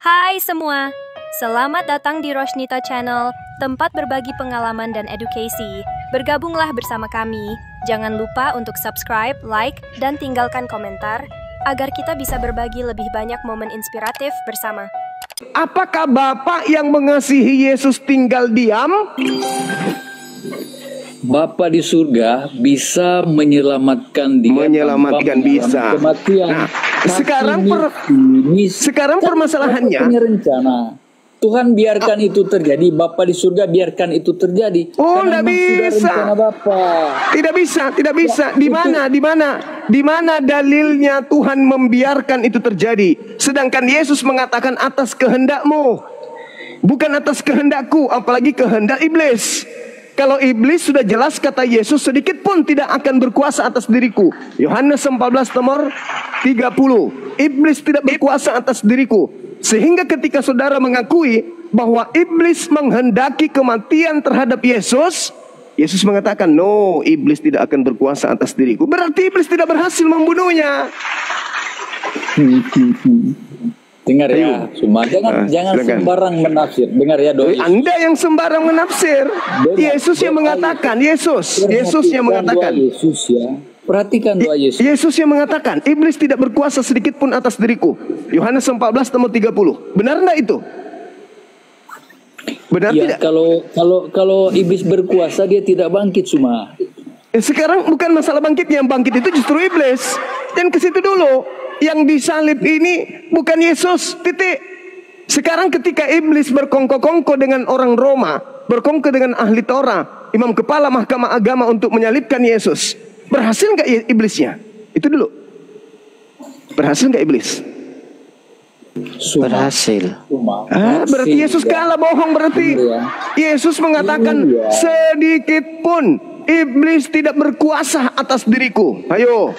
Hai semua, selamat datang di Roshnita Channel, tempat berbagi pengalaman dan edukasi. Bergabunglah bersama kami. Jangan lupa untuk subscribe, like, dan tinggalkan komentar, agar kita bisa berbagi lebih banyak momen inspiratif bersama. Apakah Bapak yang mengasihi Yesus tinggal diam? Bapa di surga bisa menyelamatkan dia, Menyelamatkan bisa. Kematian. Nah, Tapi sekarang permasalahannya, punya rencana. Tuhan biarkan itu terjadi. Bapa di surga biarkan itu terjadi. Oh, Karena tidak memang sudah bisa. rencana Bapa. Tidak bisa. Di mana dalilnya Tuhan membiarkan itu terjadi? Sedangkan Yesus mengatakan atas kehendakmu, bukan atas kehendakku, apalagi kehendak iblis. Kalau iblis sudah jelas kata Yesus, sedikit pun tidak akan berkuasa atas diriku. Yohanes 14 nomor 30. Iblis tidak berkuasa atas diriku. Sehingga ketika saudara mengakui bahwa iblis menghendaki kematian terhadap Yesus, Yesus mengatakan, no, iblis tidak akan berkuasa atas diriku. Berarti iblis tidak berhasil membunuhnya. Dengar ya, cuma jangan sembarang menafsir. Dengar ya, doi. Anda yang sembarang menafsir. Yesus yang mengatakan, Yesus yang mengatakan. Yesus ya. Perhatikan doa Yesus. Yesus yang mengatakan, iblis tidak berkuasa sedikit pun atas diriku. Yohanes 14 nomor 30. Benar enggak itu? Benar Ya, tidak? kalau iblis berkuasa dia tidak bangkit cuma. Sekarang bukan masalah bangkit, yang bangkit itu justru iblis. Dan ke situ dulu. Yang disalib ini bukan Yesus, titik. Sekarang ketika iblis berkongko-kongko dengan orang Roma, berkongko dengan ahli Torah, imam kepala mahkamah agama untuk menyalibkan Yesus, berhasil nggak iblisnya? Itu dulu. Berhasil nggak iblis? Berhasil. Berarti Yesus kalah, bohong berarti. Yesus mengatakan sedikit pun iblis tidak berkuasa atas diriku. Ayo.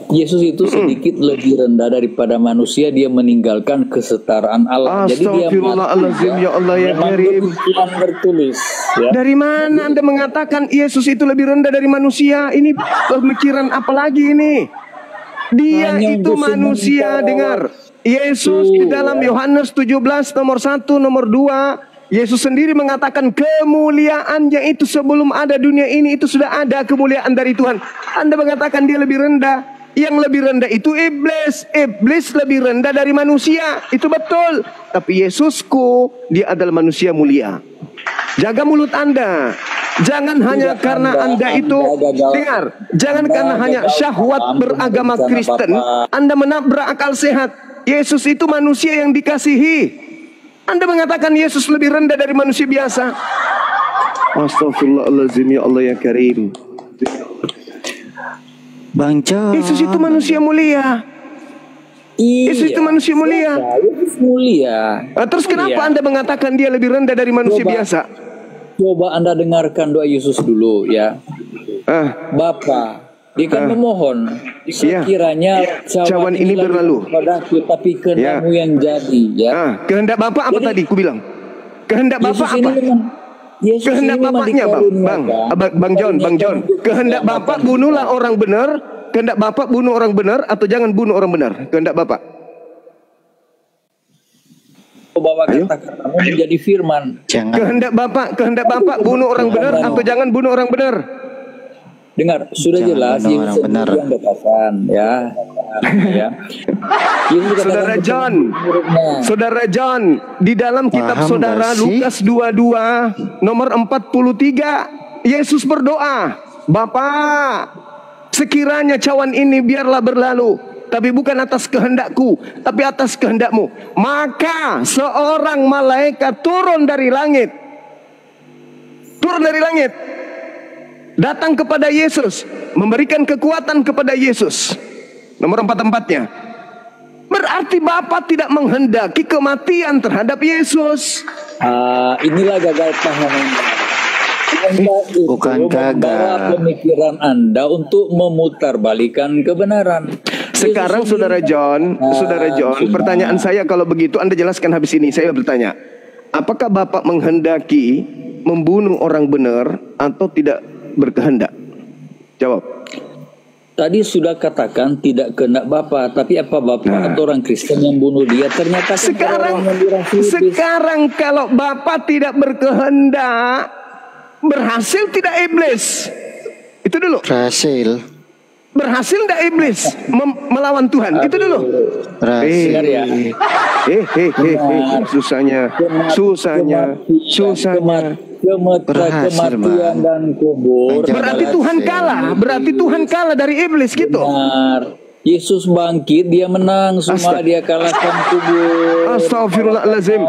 Yesus itu sedikit lebih rendah daripada manusia. Dia meninggalkan kesetaraan Allah. Jadi dia Astagfirullahaladzim, ya Allah ya Karim. Bertulis. Ya. Dari mana Anda mengatakan Yesus itu lebih rendah dari manusia? Ini pemikiran apa lagi ini? Dia Hanya itu manusia, dengar. Yesus di dalam Yohanes 17 nomor 1 nomor 2, Yesus sendiri mengatakan kemuliaannya itu sebelum ada dunia ini itu sudah ada kemuliaan dari Tuhan. Anda mengatakan dia lebih rendah. Yang lebih rendah itu iblis. Iblis lebih rendah dari manusia. Itu betul. Tapi Yesusku, dia adalah manusia mulia. Jaga mulut Anda. Jangan hanya karena Anda itu, dengar, jangan karena hanya syahwat beragama Kristen Anda menabrak akal sehat. Yesus itu manusia yang dikasihi. Anda mengatakan Yesus lebih rendah dari manusia biasa. Astagfirullahaladzim, ya Allah ya Karim. Bang John, Yesus itu manusia mulia. Yesus itu manusia mulia. Yesus mulia. Terus kenapa Anda mengatakan dia lebih rendah dari manusia biasa? Coba Anda dengarkan doa Yesus dulu ya. Bapa, dia kan memohon, sekiranya cawan ini berlalu padaku, tapi kehendakmu yang jadi ya. Kehendak Bapak apa tadi ku bilang? Kehendak Bapak apa? Kehendak Bapaknya Bang John. Kehendak Bapak bunuhlah orang benar. Kehendak Bapak bunuh orang benar atau jangan bunuh orang benar? Kehendak Bapak. Bawa kata-katamu menjadi firman. Kehendak Bapak bunuh orang benar atau jangan bunuh orang benar? Dengar, sudah jelas Yesus yang katakan ya. Saudara John, di dalam kitab saudara Lukas 22 nomor 43, Yesus berdoa, Bapa, sekiranya cawan ini biarlah berlalu, tapi bukan atas kehendakku, tapi atas kehendakmu. Maka seorang malaikat turun dari langit, datang kepada Yesus, memberikan kekuatan kepada Yesus. Nomor 44-nya. Berarti Bapa tidak menghendaki kematian terhadap Yesus. Inilah gagal paham. Bukan gagal. Pemikiran Anda untuk memutarbalikan kebenaran. Sekarang Saudara John, pertanyaan saya kalau begitu Anda jelaskan habis ini. Saya bertanya, apakah Bapak menghendaki membunuh orang benar atau tidak berkehendak? Jawab. tadi sudah katakan tidak kehendak Bapa, tapi apa Bapa atau orang Kristen yang bunuh dia? Ternyata sekarang kalau Bapa tidak berkehendak, berhasil tidak iblis? Itu dulu. Berhasil tidak iblis melawan Tuhan? Itu dulu. Susahnya. Kematian dan kubur. Berarti Tuhan kalah dari iblis gitu. Benar. Yesus bangkit, dia menang semua, dia kalahkan kubur. Astagfirullahaladzim.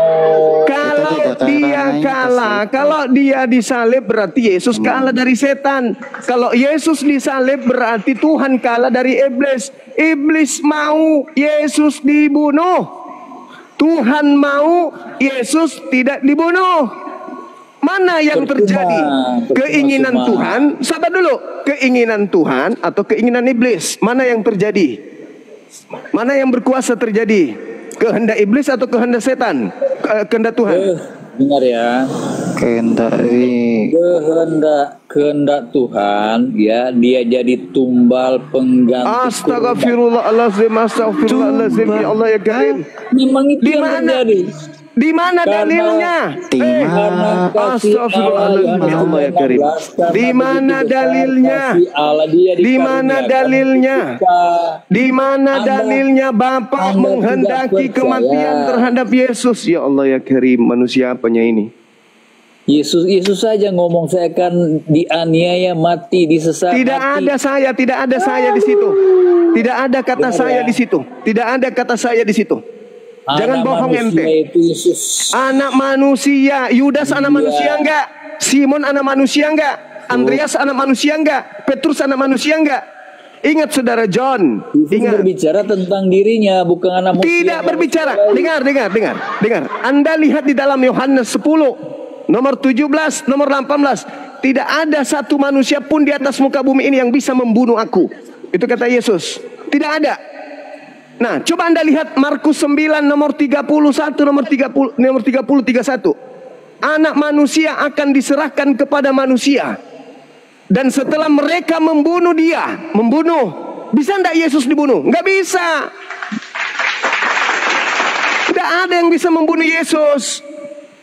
Kalau dia disalib berarti Yesus kalah dari setan. Kalau Yesus disalib berarti Tuhan kalah dari iblis. Iblis mau Yesus dibunuh. Tuhan mau Yesus tidak dibunuh. Mana yang terjadi? Keinginan Tuhan, sabar dulu. Keinginan Tuhan atau keinginan iblis? Mana yang terjadi? Mana yang berkuasa terjadi? Kehendak iblis atau kehendak setan? Kehendak Tuhan. Dengar ya. Kehendak Tuhan, ya, dia jadi tumbal pengganti. Astagfirullahaladzim, ya Allah ya Karim. Memang itu yang terjadi. Di mana dalilnya? Astagfirullahaladzim, ya Allah ya Karim. Di mana dalilnya? Di mana dalilnya? Di mana dalilnya Bapa menghendaki kematian terhadap Yesus? Ya Allah ya Karim, manusia apanya ini? Yesus saja ngomong, saya akan dianiaya, mati, disesat. Tidak ada saya di situ. Tidak ada kata saya di situ. Tidak ada kata saya di situ. Jangan bohong ente. Anak manusia. Yudas anak manusia enggak? Simon anak manusia enggak? Andreas anak manusia enggak? Petrus anak manusia enggak? Ingat saudara John. Ingat. Berbicara tentang dirinya, bukan anak manusia. Tidak berbicara. Dengar. Anda lihat di dalam Yohanes 10 nomor 17, nomor 18. Tidak ada satu manusia pun di atas muka bumi ini yang bisa membunuh aku. Itu kata Yesus. Tidak ada. Nah, coba Anda lihat Markus 9 nomor 31 nomor 31. Anak manusia akan diserahkan kepada manusia. Dan setelah mereka membunuh dia, bisa enggak Yesus dibunuh? Enggak bisa. Tidak ada yang bisa membunuh Yesus.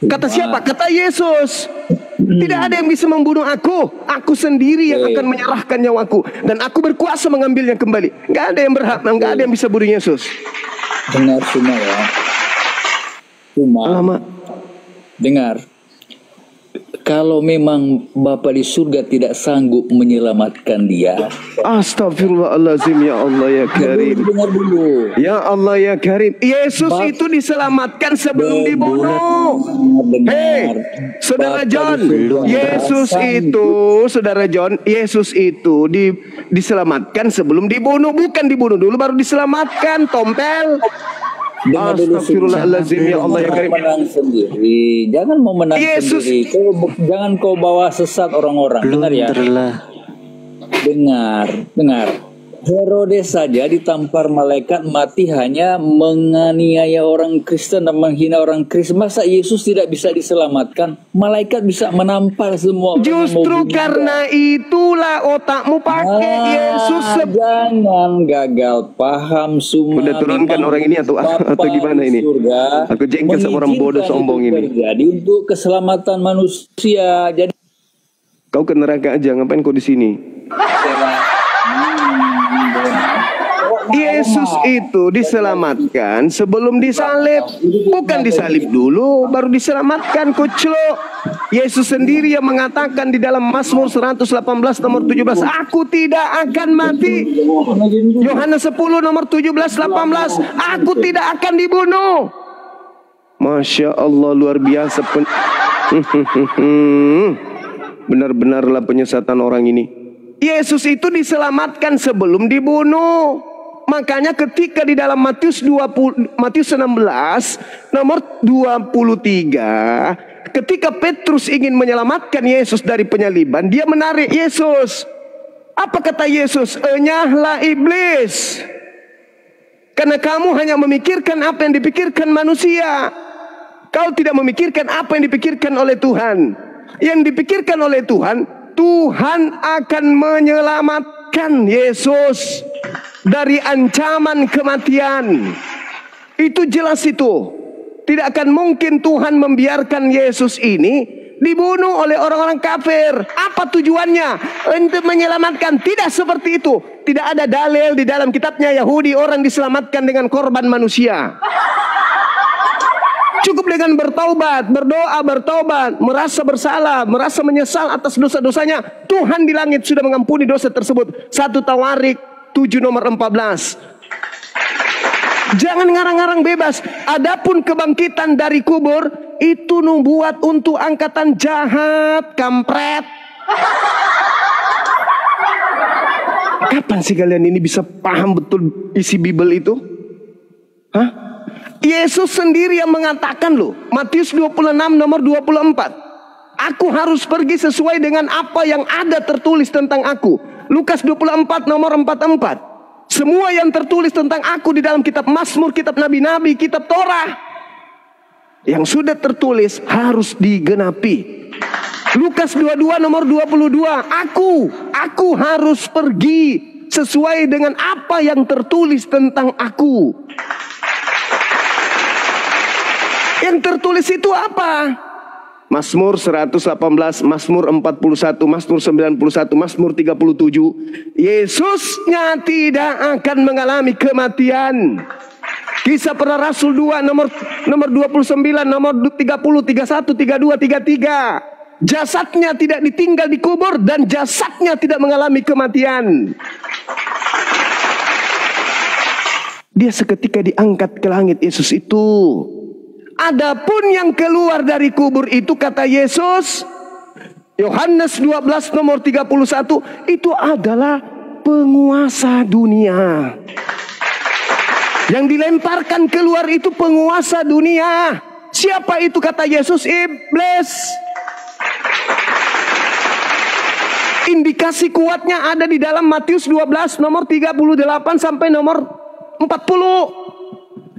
Kata siapa? Kata Yesus. Tidak ada yang bisa membunuh aku. Aku sendiri yang akan menyerahkan nyawaku. Dan aku berkuasa mengambilnya kembali. Gak ada yang berhak, gak ada yang bisa bunuh Yesus. Dengar semua ya. Dengar. Kalau memang Bapa di surga tidak sanggup menyelamatkan dia. Astagfirullahaladzim, ya Allah ya Karim. Dengar dulu. Ya Allah ya Karim. Yesus itu diselamatkan sebelum dibunuh. Hei, saudara John. Yesus itu diselamatkan sebelum dibunuh. Bukan dibunuh dulu baru diselamatkan. Tompel. Astagfirullahaladzim, ya Allah ya Karim. Jangan mau menang sendiri. Jangan kau bawa sesat orang-orang. Dengar ya. Dengar. Herodes saja ditampar malaikat mati hanya menganiaya orang Kristen dan menghina orang Kristen. Masa Yesus tidak bisa diselamatkan? Malaikat bisa menampar semua orang. Justru karena itulah otakmu pakai Yesus. Jangan gagal paham semua. Udah turunkan orang ini atau gimana ini? Aku jengkel sama orang bodoh sombong ini. Jadi untuk keselamatan manusia. Jadi kau ke neraka aja, ngapain kau di sini? Yesus itu diselamatkan sebelum disalib. Bukan disalib dulu baru diselamatkan, kucluk. Yesus sendiri yang mengatakan di dalam Mazmur 118 nomor 17, aku tidak akan mati. Yohanes 10 nomor 17 18, aku tidak akan dibunuh. Masya Allah, luar biasa. Benar-benarlah penyesatan orang ini. Yesus itu diselamatkan sebelum dibunuh. Makanya ketika di dalam Matius 16 nomor 23, ketika Petrus ingin menyelamatkan Yesus dari penyaliban, dia menarik Yesus. Apa kata Yesus? Enyahlah iblis. Karena kamu hanya memikirkan apa yang dipikirkan manusia. Kau tidak memikirkan apa yang dipikirkan oleh Tuhan. Yang dipikirkan oleh Tuhan, Tuhan akan menyelamatkan menyelamatkan Yesus dari ancaman kematian. Itu jelas itu. Tidak akan mungkin Tuhan membiarkan Yesus ini dibunuh oleh orang-orang kafir. Apa tujuannya? Untuk menyelamatkan. Tidak seperti itu. Tidak ada dalil di dalam kitabnya Yahudi orang diselamatkan dengan korban manusia. Cukup dengan bertaubat, berdoa, bertaubat, merasa bersalah, merasa menyesal atas dosa-dosanya. Tuhan di langit sudah mengampuni dosa tersebut. 1 Tawarik 7 nomor 14. Jangan ngarang-ngarang bebas. Adapun kebangkitan dari kubur itu membuat untuk angkatan jahat, kampret. Kapan sih kalian ini bisa paham betul isi Bible itu? Hah? Yesus sendiri yang mengatakan loh, Matius 26 nomor 24. Aku harus pergi sesuai dengan apa yang ada tertulis tentang aku. Lukas 24 nomor 44. Semua yang tertulis tentang aku di dalam kitab Mazmur, kitab Nabi-Nabi, kitab Torah yang sudah tertulis harus digenapi. Lukas 22 nomor 22. Aku harus pergi sesuai dengan apa yang tertulis tentang aku. Yang tertulis itu apa? Mazmur 118, Mazmur 41, Mazmur 91, Mazmur 37. Yesusnya tidak akan mengalami kematian. Kisah Para Rasul 2 nomor 29, nomor 30, 31, 32, 33. Jasadnya tidak ditinggal di kubur dan jasadnya tidak mengalami kematian. Dia seketika diangkat ke langit Yesus itu. Adapun yang keluar dari kubur itu kata Yesus, Yohanes 12 nomor 31, itu adalah penguasa dunia. Yang dilemparkan keluar itu penguasa dunia. Siapa itu kata Yesus? Iblis. Indikasi kuatnya ada di dalam Matius 12 nomor 38 sampai nomor 40.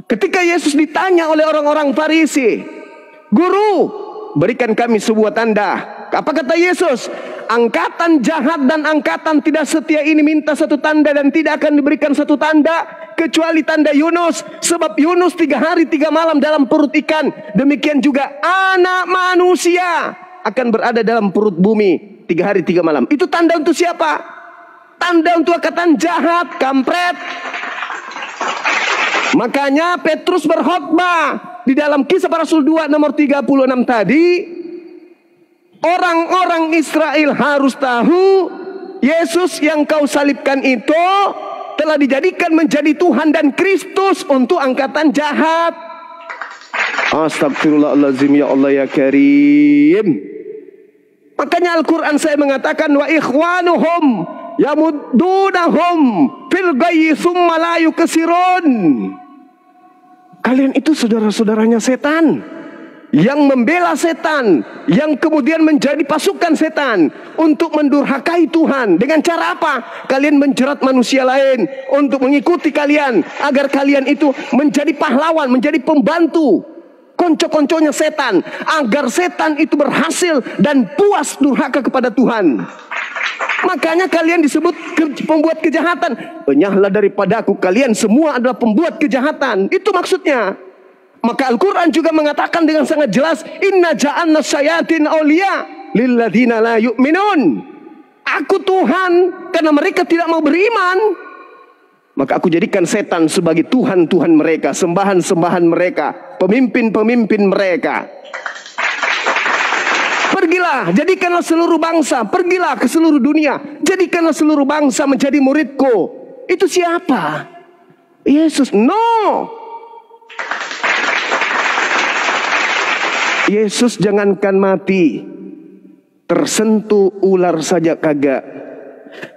Ketika Yesus ditanya oleh orang-orang Farisi, Guru, berikan kami sebuah tanda. Apa kata Yesus? Angkatan jahat dan angkatan tidak setia ini minta satu tanda dan tidak akan diberikan satu tanda kecuali tanda Yunus. Sebab Yunus 3 hari 3 malam dalam perut ikan. Demikian juga anak manusia akan berada dalam perut bumi 3 hari 3 malam. Itu tanda untuk siapa? Tanda untuk angkatan jahat, kampret. Makanya Petrus berkhotbah di dalam Kisah Para Rasul 2 nomor 36 tadi. Orang-orang Israel harus tahu Yesus yang kau salibkan itu telah dijadikan menjadi Tuhan dan Kristus untuk angkatan jahat. Astagfirullahaladzim, ya Allah ya Karim. Makanya Al-Quran saya mengatakan wa ikhwanuhum yamuddunahum fil ghayyi tsumma la yukasirun. Kalian itu saudara-saudaranya setan, yang membela setan, yang kemudian menjadi pasukan setan untuk mendurhakai Tuhan. Dengan cara apa? Kalian menjerat manusia lain untuk mengikuti kalian, agar kalian itu menjadi pahlawan, menjadi pembantu konco-konconya setan, agar setan itu berhasil dan puas durhaka kepada Tuhan. Makanya kalian disebut pembuat kejahatan. Enyahlah daripadaku, kalian semua adalah pembuat kejahatan. Itu maksudnya. Maka Al-Quran juga mengatakan dengan sangat jelas, Inna ja'alna syayatin awliya lilladzina la yu'minun. Aku Tuhan karena mereka tidak mau beriman, maka aku jadikan setan sebagai Tuhan-Tuhan mereka, sembahan-sembahan mereka, pemimpin-pemimpin mereka. Pergilah, jadikanlah seluruh bangsa, pergilah ke seluruh dunia, jadikanlah seluruh bangsa menjadi muridku. Itu siapa? Yesus. No. Yesus jangankan mati, tersentuh ular saja kagak,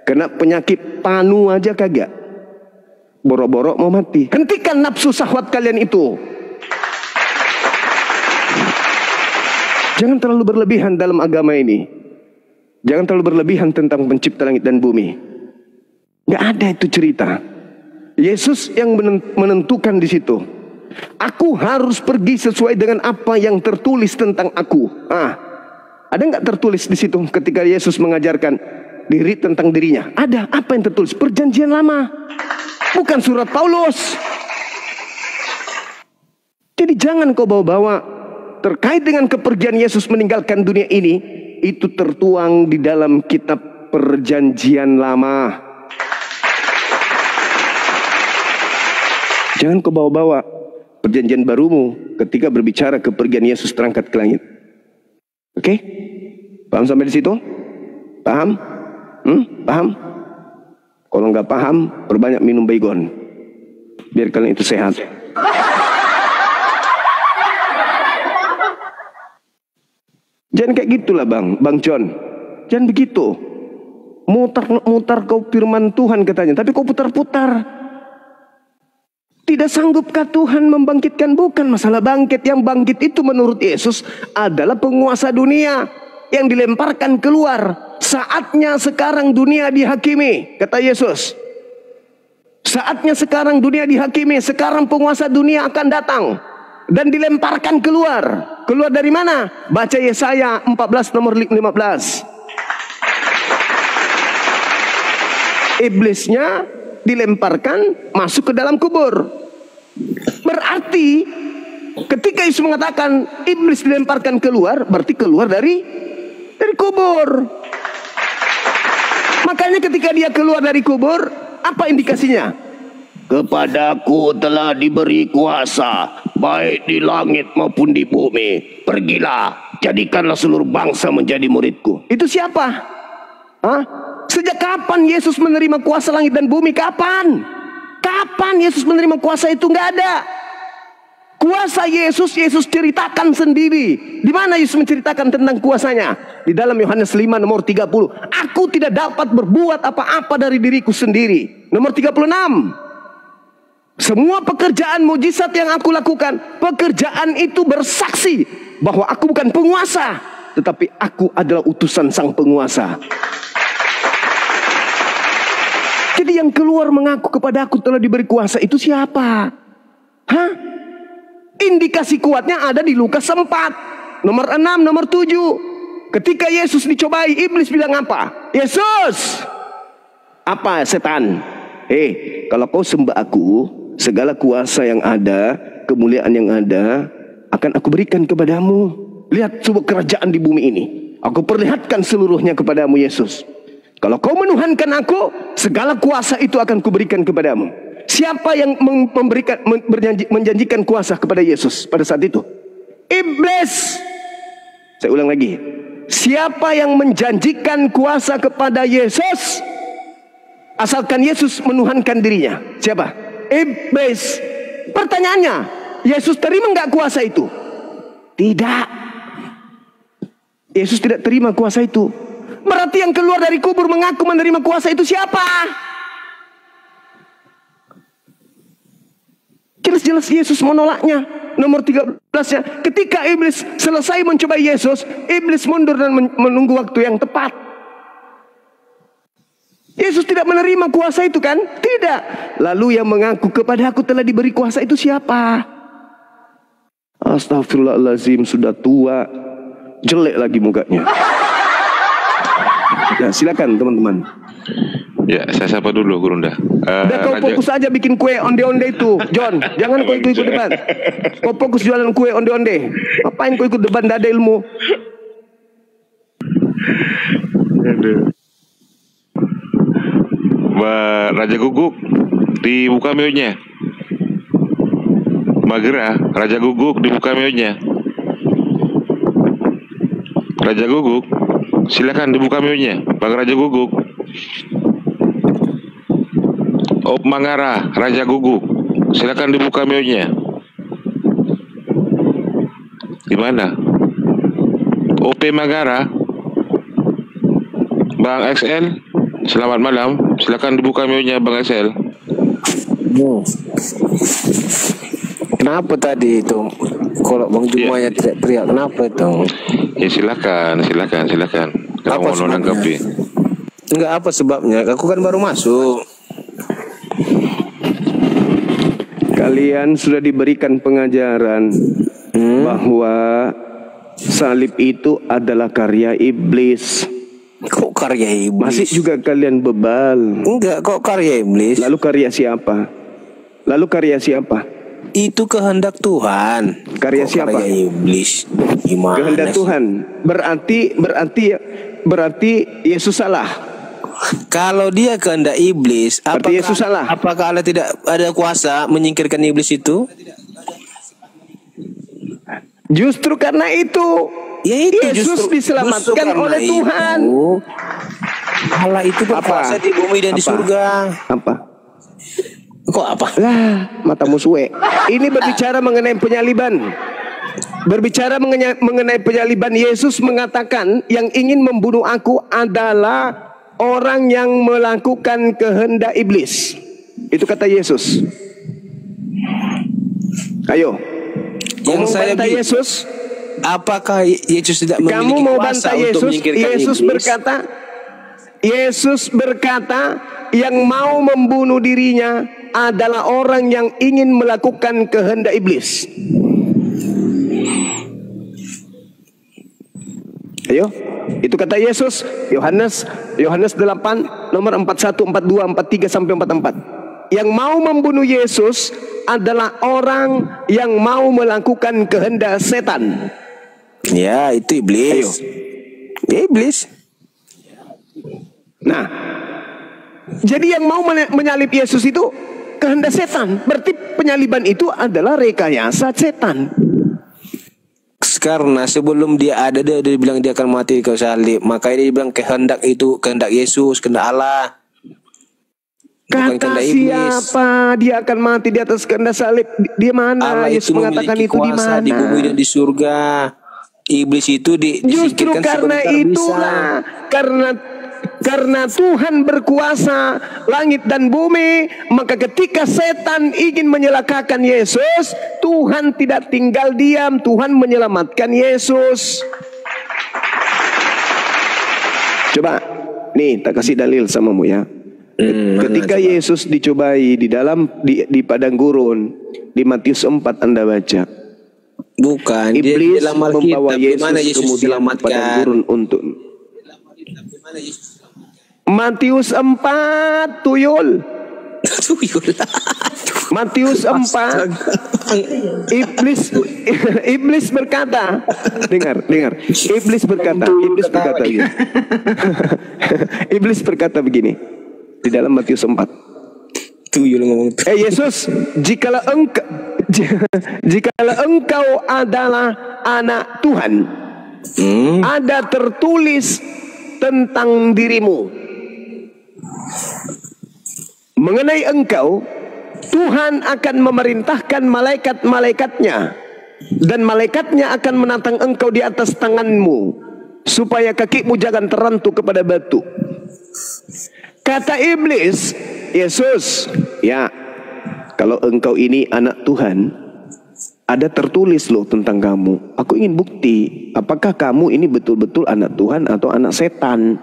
kena penyakit panu aja kagak, boro-boro mau mati. Hentikan nafsu syahwat kalian itu. Jangan terlalu berlebihan dalam agama ini. Jangan terlalu berlebihan tentang pencipta langit dan bumi. Gak ada itu cerita. Yesus yang menentukan di situ. Aku harus pergi sesuai dengan apa yang tertulis tentang aku. Ada nggak tertulis di situ ketika Yesus mengajarkan diri tentang dirinya. Ada apa yang tertulis? Perjanjian lama, bukan surat Paulus. Jadi jangan kau bawa-bawa terkait dengan kepergian Yesus meninggalkan dunia ini. Itu tertuang di dalam kitab Perjanjian Lama. Jangan kau bawa-bawa perjanjian barumu ketika berbicara kepergian Yesus terangkat ke langit. Oke? Paham sampai di situ? Paham? Paham? Kalau nggak paham, perbanyak minum baygon. Biar kalian itu sehat. Jangan kayak gitulah Bang John. Jangan begitu. Mutar-mutar kau firman Tuhan katanya, tapi kau putar-putar. Tidak sanggupkah Tuhan membangkitkan? Bukan masalah bangkit. Yang bangkit itu menurut Yesus adalah penguasa dunia yang dilemparkan keluar. Saatnya sekarang dunia dihakimi, kata Yesus. Saatnya sekarang dunia dihakimi. Sekarang penguasa dunia akan datang dan dilemparkan keluar. Keluar dari mana? Baca Yesaya 14 nomor 15. Iblisnya dilemparkan masuk ke dalam kubur. Berarti ketika Yesus mengatakan iblis dilemparkan keluar, berarti keluar dari kubur. Makanya ketika dia keluar dari kubur, apa indikasinya? Kepadaku telah diberi kuasa baik di langit maupun di bumi. Pergilah, jadikanlah seluruh bangsa menjadi muridku. Itu siapa? Hah? Sejak kapan Yesus menerima kuasa langit dan bumi? Kapan? Kapan Yesus menerima kuasa itu? Nggak ada. Kuasa Yesus ceritakan sendiri. Di mana Yesus menceritakan tentang kuasanya? Di dalam Yohanes 5 nomor 30. Aku tidak dapat berbuat apa-apa dari diriku sendiri. Nomor 36. Semua pekerjaan mujizat yang aku lakukan, pekerjaan itu bersaksi bahwa aku bukan penguasa, tetapi aku adalah utusan sang penguasa. Jadi yang keluar mengaku kepada aku telah diberi kuasa itu siapa? Hah? Indikasi kuatnya ada di Lukas 4 nomor 6, nomor 7. Ketika Yesus dicobai, iblis bilang apa? Yesus, apa setan? Kalau kau sembah aku, segala kuasa yang ada, kemuliaan yang ada, akan aku berikan kepadamu. Lihat sebuah kerajaan di bumi ini. Aku perlihatkan seluruhnya kepadamu Yesus. Kalau kau menuhankan aku, segala kuasa itu akan kuberikan kepadamu. Siapa yang menjanjikan kuasa kepada Yesus pada saat itu? Iblis. Saya ulang lagi. Siapa yang menjanjikan kuasa kepada Yesus? Asalkan Yesus menuhankan dirinya. Siapa? Iblis. Pertanyaannya, Yesus terima nggak kuasa itu? Tidak. Yesus tidak terima kuasa itu. Berarti yang keluar dari kubur mengaku menerima kuasa itu siapa? Jelas-jelas Yesus menolaknya. Nomor 13-nya, ketika iblis selesai mencobai Yesus, iblis mundur dan menunggu waktu yang tepat. Yesus tidak menerima kuasa itu kan? Tidak. Lalu yang mengaku kepada aku telah diberi kuasa itu siapa? Astagfirullahaladzim, sudah tua, jelek lagi mukanya. Ya, silakan teman-teman. Ya, saya sapa dulu Gurunda. Udah kau fokus aja bikin kue onde-onde itu, John. Jangan kau ikut debat. Kau fokus jualan kue onde-onde. Ngapain kau ikut debat? Nggak ada ilmu. Raja Guguk dibuka mionya. Magera, Raja Guguk dibuka mionya. Raja Guguk, silakan dibuka mionya, Bang Raja Guguk. Op Mangara, Raja Guguk, silakan dibuka mionya. Di mana? OP Mangara, Bang XL, selamat malam, silakan dibuka mionya Bang XL. Kenapa tadi itu? Kalau Bang Jumaya teriak, kenapa itu? Ya silakan. Kalau mau menanggapi. Enggak, apa sebabnya? Aku kan baru masuk. Kalian sudah diberikan pengajaran bahwa salib itu adalah karya iblis. Kok karya iblis? Masih juga kalian bebal. Enggak, kok karya iblis? Lalu karya siapa? Lalu karya siapa? Itu kehendak Tuhan. Karya kok siapa? Karya iblis. Gimana? Kehendak Tuhan. Berarti Yesus salah. Kalau dia kehendak iblis, berarti Yesus salah. Apakah Allah tidak ada kuasa menyingkirkan iblis itu? Justru karena itu, ya itu Yesus diselamatkan oleh Tuhan. Allah itu berkuasa di bumi dan di surga. Apa? Kok apa? Lah, matamu suwe. Ini berbicara mengenai penyaliban. Berbicara mengenai penyaliban, Yesus mengatakan yang ingin membunuh aku adalah orang yang melakukan kehendak iblis. Itu kata Yesus. Ayo. Yang mau saya bantah Yesus? Apakah Yesus tidak memiliki kamu mau kuasa bantah Yesus? untuk menyingkirkan Yesus iblis? Yesus berkata, yang mau membunuh dirinya adalah orang yang ingin melakukan kehendak iblis. Ayo, itu kata Yesus. Yohanes 8 nomor 41, 42, 43 sampai 44. Yang mau membunuh Yesus adalah orang yang mau melakukan kehendak setan. Ya, itu iblis. Ya, iblis. Nah, jadi yang mau menyalib Yesus itu kehendak setan. Berarti penyaliban itu adalah rekayasa setan. Karena sebelum dia ada, dia bilang dia akan mati ke salib. Makanya dia bilang kehendak itu kehendak Yesus, kehendak Allah. Kata siapa dia akan mati di atas kehendak salib? Dia mana? Allah Yesus mengatakan itu di mana? Di bumi dan di surga. Iblis itu justru karena itulah, karena Tuhan berkuasa langit dan bumi, maka ketika setan ingin menyelakakan Yesus, Tuhan tidak tinggal diam, Tuhan menyelamatkan Yesus. Coba, nih tak kasih dalil samamu ya. Ketika Yesus dicobai di padang gurun, di Matius 4 Anda baca. Bukan, iblis dalam membawa Yesus kemudian diselamatkan. padang gurun untuk Matius 4 tuyul. Matius 4 iblis berkata, dengar. Iblis berkata begini. Iblis berkata begini di dalam Matius 4. Tuyul ngomong. Yesus, jikalau engkau adalah anak Tuhan, ada tertulis tentang dirimu. Mengenai engkau, Tuhan akan memerintahkan malaikat-malaikatnya, dan malaikatnya akan menatang engkau di atas tanganmu, supaya kakimu jangan terrantuk kepada batu. Kata iblis, Yesus, ya, kalau engkau ini anak Tuhan, ada tertulis loh tentang kamu. Aku ingin bukti, apakah kamu ini betul-betul anak Tuhan atau anak setan.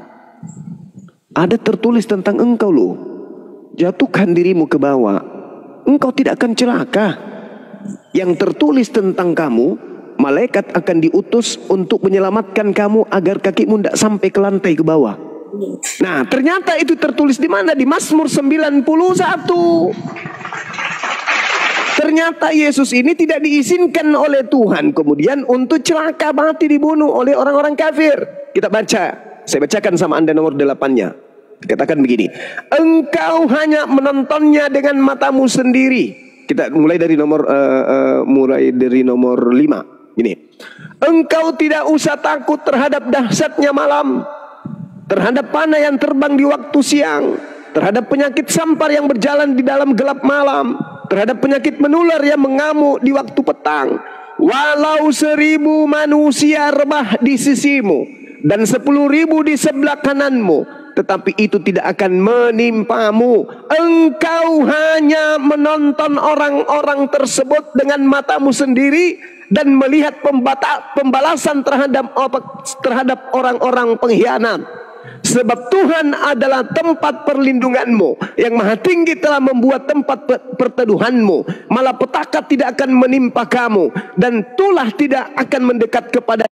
Ada tertulis tentang engkau loh. Jatuhkan dirimu ke bawah, engkau tidak akan celaka. Yang tertulis tentang kamu, malaikat akan diutus untuk menyelamatkan kamu agar kakimu tidak sampai ke lantai ke bawah. Nah, ternyata itu tertulis di mana? Di Mazmur 91. Ternyata Yesus ini tidak diizinkan oleh Tuhan kemudian untuk celaka mati dibunuh oleh orang-orang kafir. Kita baca, saya bacakan sama Anda nomor 8-nya. Katakan begini, engkau hanya menontonnya dengan matamu sendiri. Kita mulai dari nomor 5. Gini, engkau tidak usah takut terhadap dahsyatnya malam, terhadap panah yang terbang di waktu siang, terhadap penyakit sampar yang berjalan di dalam gelap malam, terhadap penyakit menular yang mengamuk di waktu petang. Walau 1000 manusia rebah di sisimu dan 10.000 di sebelah kananmu, tetapi itu tidak akan menimpamu. Engkau hanya menonton orang-orang tersebut dengan matamu sendiri dan melihat pembalasan terhadap orang-orang pengkhianat. Sebab Tuhan adalah tempat perlindunganmu, yang Maha Tinggi telah membuat tempat perteduhanmu. Malapetaka tidak akan menimpa kamu, dan tulah tidak akan mendekat kepada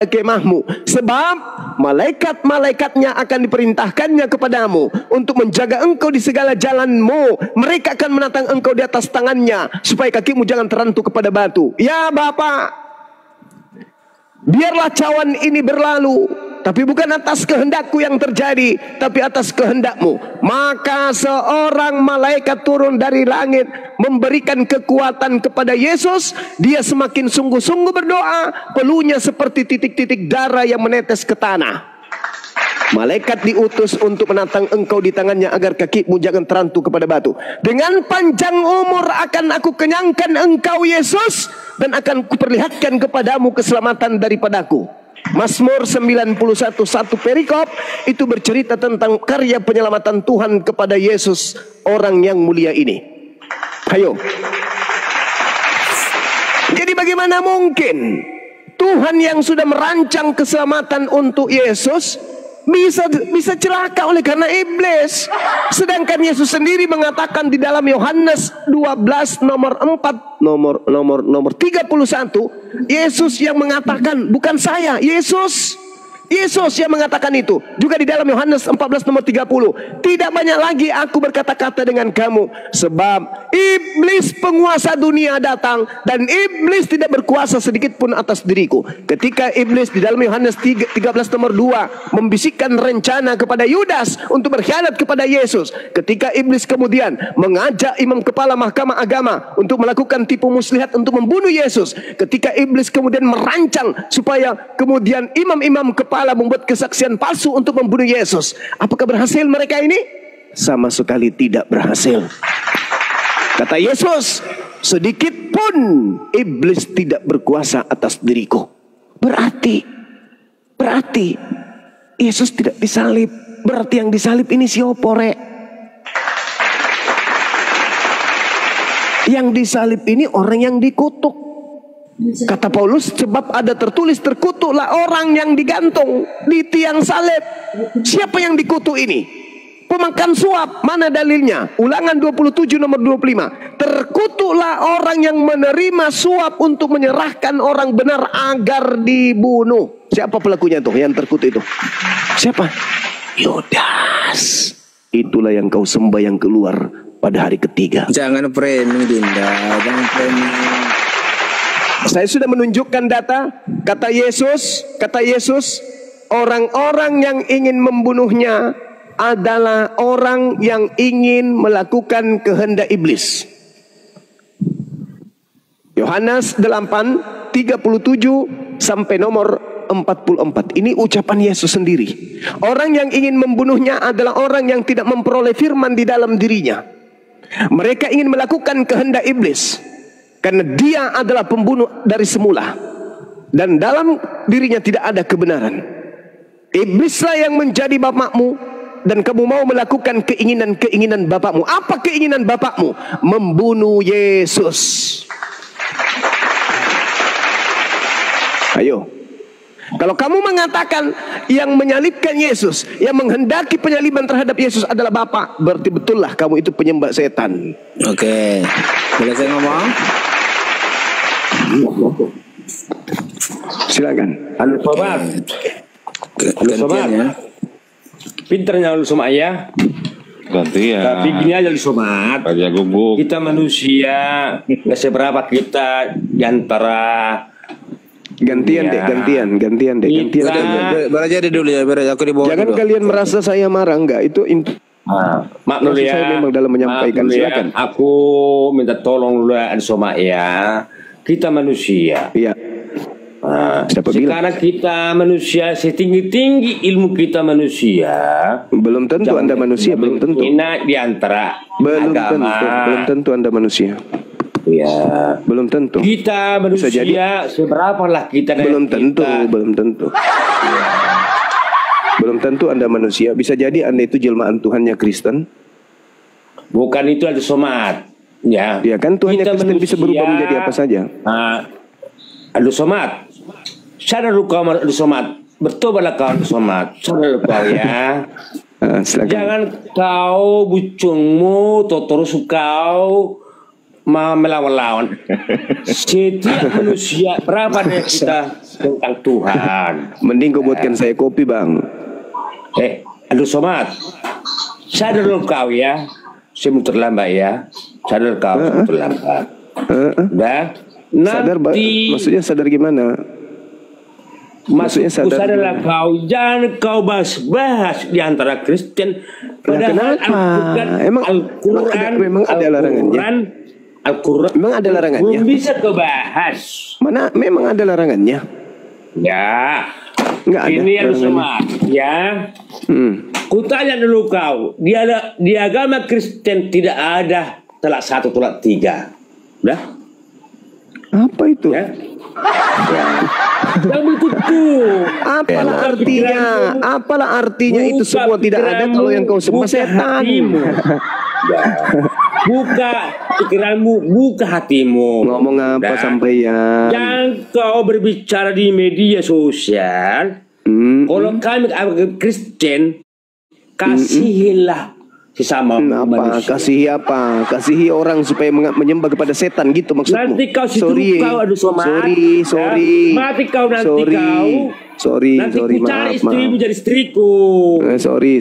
kemahmu, sebab malaikat-malaikatnya akan diperintahkannya kepadamu untuk menjaga engkau di segala jalanmu. Mereka akan menatang engkau di atas tangannya, supaya kakimu jangan terantuk kepada batu. Ya Bapa, biarlah cawan ini berlalu, tapi bukan atas kehendakku yang terjadi, tapi atas kehendakmu. Maka seorang malaikat turun dari langit, memberikan kekuatan kepada Yesus. Dia semakin sungguh-sungguh berdoa, peluhnya seperti titik-titik darah yang menetes ke tanah. Malaikat diutus untuk menatang engkau di tangannya, agar kakimu jangan terantuk kepada batu. Dengan panjang umur akan aku kenyangkan engkau Yesus, dan akan kuperlihatkan kepadamu keselamatan daripadaku. Mazmur 91 1 perikop itu bercerita tentang karya penyelamatan Tuhan kepada Yesus, orang yang mulia ini. Ayo. Jadi bagaimana mungkin Tuhan yang sudah merancang keselamatan untuk Yesus bisa celaka oleh karena iblis? Sedangkan Yesus sendiri mengatakan di dalam Yohanes 12 nomor 31, Yesus yang mengatakan, bukan saya, Yesus yang mengatakan itu. Juga di dalam Yohanes 14 nomor 30, tidak banyak lagi aku berkata-kata dengan kamu, sebab iblis penguasa dunia datang, dan iblis tidak berkuasa sedikit pun atas diriku. Ketika iblis di dalam Yohanes 13 nomor 2 membisikkan rencana kepada Yudas untuk berkhianat kepada Yesus, ketika iblis kemudian mengajak imam kepala mahkamah agama untuk melakukan tipu muslihat untuk membunuh Yesus, ketika iblis kemudian merancang supaya kemudian imam-imam kepala membuat kesaksian palsu untuk membunuh Yesus, apakah berhasil mereka ini? Sama sekali tidak berhasil. Kata Yesus, sedikit pun iblis tidak berkuasa atas diriku. Berarti Yesus tidak disalib. Berarti yang disalib ini siapa, rek? Yang disalib ini orang yang dikutuk. Kata Paulus, sebab ada tertulis, terkutuklah orang yang digantung di tiang salib. Siapa yang dikutuk ini? Pemakan suap. Mana dalilnya? Ulangan 27 nomor 25. Terkutuklah orang yang menerima suap untuk menyerahkan orang benar agar dibunuh. Siapa pelakunya tuh yang terkutuk itu? Siapa? Yudas. Itulah yang kau sembah yang keluar pada hari ketiga. Jangan framing, Dinda. Jangan framing. Saya sudah menunjukkan data. Kata Yesus, orang-orang yang ingin membunuhnya adalah orang yang ingin melakukan kehendak iblis. Yohanes 8 37 sampai nomor 44. Ini ucapan Yesus sendiri. Orang yang ingin membunuhnya adalah orang yang tidak memperoleh firman di dalam dirinya. Mereka ingin melakukan kehendak iblis, karena dia adalah pembunuh dari semula, dan dalam dirinya tidak ada kebenaran. Iblislah yang menjadi bapakmu, dan kamu mau melakukan keinginan-keinginan bapakmu. Apa keinginan bapakmu? Membunuh Yesus. Ayo. Kalau kamu mengatakan yang menyalibkan Yesus, yang menghendaki penyaliban terhadap Yesus adalah Bapa, berarti betullah kamu itu penyembah setan. Oke. Boleh saya ngomong? Silakan. Halo sobat. Halo sobat. Ya. Pinternya lu sobat ya. Gantian. Tapi gini aja lu sobat. Raja Guguk. Kita manusia nggak seberapa kita di antara. Gantian deh. Biar aja dulu ya, biar aku di bawah. Jangan dulu. kalian merasa saya marah, enggak. Itu Mak dulu ya. Saya memang dalam menyampaikan. Silakan. Aku minta tolong dulu ya, sobat ya. Kita manusia. Iya. Sekarang kita manusia setinggi-tinggi ilmu kita manusia. Belum tentu Anda manusia, belum tentu. Di antara belum tentu Anda manusia. Ya, belum tentu. Kita manusia seberapa lah kita? Belum tentu. Belum tentu Anda manusia. Bisa jadi Anda itu jelmaan Tuhannya Kristen. Bukan itu, ada somat. Ya kan Tuhannya Kristen bisa berubah menjadi apa saja. Ada somat. Sadar lu kau ada somat. Bertobatlah kau ada somat. Sadar lu kau ya. Jangan kau bucungmu, terus kau melawan-lawan. Setiap manusia berapa dari kita tentang Tuhan. Mending kau buatkan saya kopi, Bang. Aduh Somad, sadar dulu kau ya, saya mau terlambat ya. Sadar kau mau terlambat. Udah. Sadar, maksudnya sadar gimana? Maksudnya sadarlah kau, jangan kau bahas di antara Kristen. Padahal Al-Quran memang ada larangannya. Al-Quran memang ada larangannya. Belum bisa kau bahas. Mana memang ada larangannya? Ya. Nggak ada. Ini yang sama ya. Kutanya dulu kau, di agama Kristen tidak ada talak 1, talak 3. Udah? Apa itu? Ya. Yang begitu. Apalah artinya itu semua tidak ada kalau yang kau sembah setan. Buka pikiranmu, buka hatimu. Ngomong apa sampeyan? Jangan kau berbicara di media sosial. Kalau kami Kristen, kasihilah sesama manusia. Kasihi apa? Kasihi orang supaya menyembah kepada setan gitu maksudmu? Nanti kau kau aduh sorry. Mati kau nanti kau. Sorry, nanti ku cari istrimu jadi istriku. Sorry.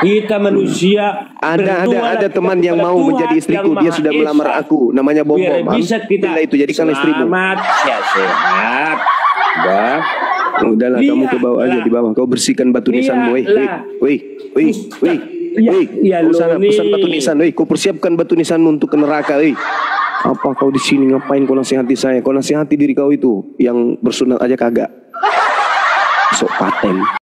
Kita manusia ada teman yang mau menjadi istriku, dia sudah melamar aku, namanya Bom. Bisa kita itu jadikan istrimu. Ya sehat. Udahlah, kamu ke bawah aja, di bawah. Kau bersihkan batu nisanmu, pesan batu nisan, kau persiapkan batu nisanmu untuk ke neraka, Apa kau di sini ngapain kau nasihati saya? Kau nasihati diri kau itu yang bersunat aja kagak. Sok paten.